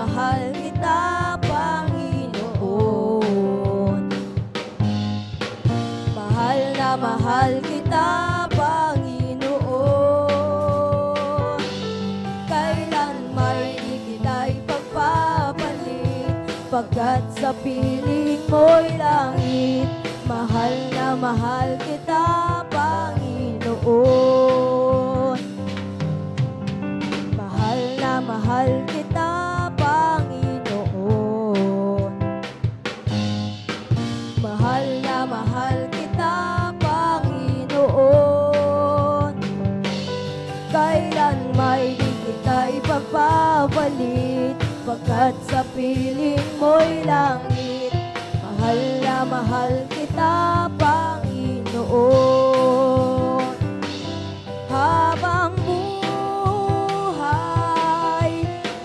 mahal kita, Panginoon. Mahal na mahal kita, Panginoon. Kailan may di kita ipagpapalit, pagkat sa piling mo'y langit. Mahal na mahal kita, Panginoon. Mahal na mahal kita, Panginoon. Mahal na mahal kita, Panginoon. Kailan may di kita ipagpapalit, pagkat sa piling mo'y langit. Mahal na mahal kita, Panginoon. Habang buhay,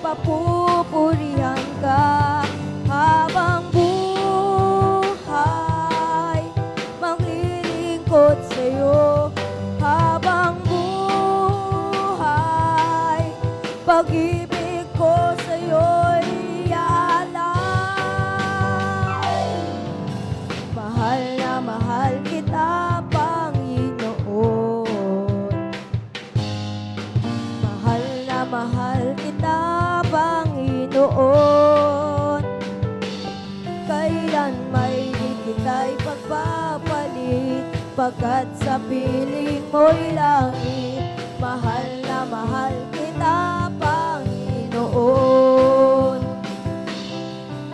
papupurihan ka. Habang buhay, maglilingkod sa'yo. Habang buhay, pag-ibig ko sa'yo'y iaalay. Mahal na mahal kita, Panginoon. Mahal na mahal kita, Panginoon. Kailan may di kita ipagpapalit, pagkat sa piling mo'y langit. Mahal na mahal kita, Panginoon.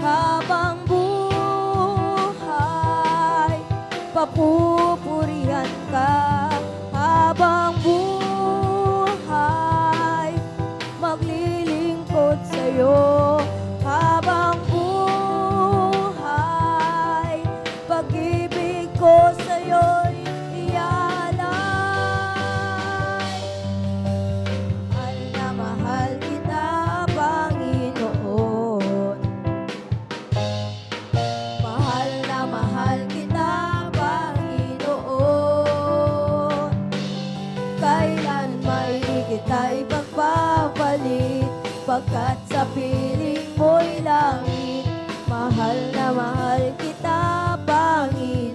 Habang buhay, papupurihan ka. Habang buhay, maglilingkod sa'yo. Habang buhay, pag-ibig ko sa'yo'y iaalay. Mahal na mahal kita, Panginoon. Mahal na mahal kita, Panginoon. Kailan may di kita ipagpapalit, pagkat sa piling mo'y langit. Mahal na mahal kita, Panginoon.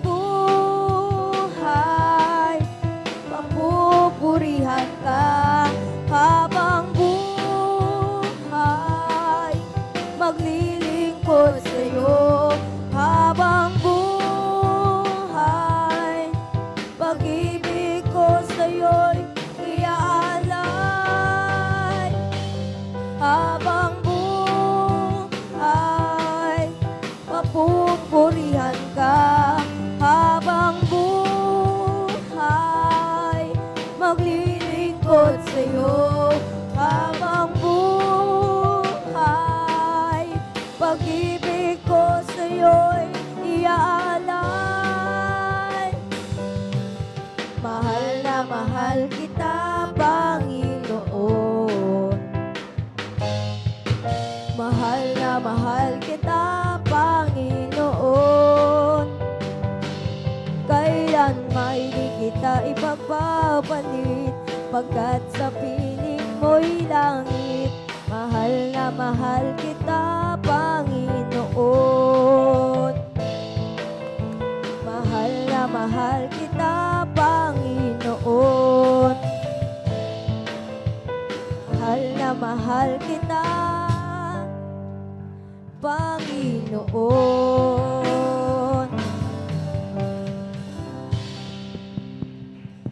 Buhay, papupurihan ka. Habang buhay, maglilingkod sa'yo. Habang buhay, pag-ibig ko sa'yo'y iaalay. Habang buhay, papupurihan ka. Habang buhay, maglilingkod sa'yo. Habang buhay, pag-ibig ko sa'yo'y iaalay. Mahal na mahal kita, Panginoon. Mahal na mahal kita, Panginoon. Kailan may di kita ipagpapalit, pagkat sa piling mo'y langit. Mahal na mahal kita, Panginoon. Mahal na mahal kita, Panginoon. Mahal na mahal kita, Panginoon.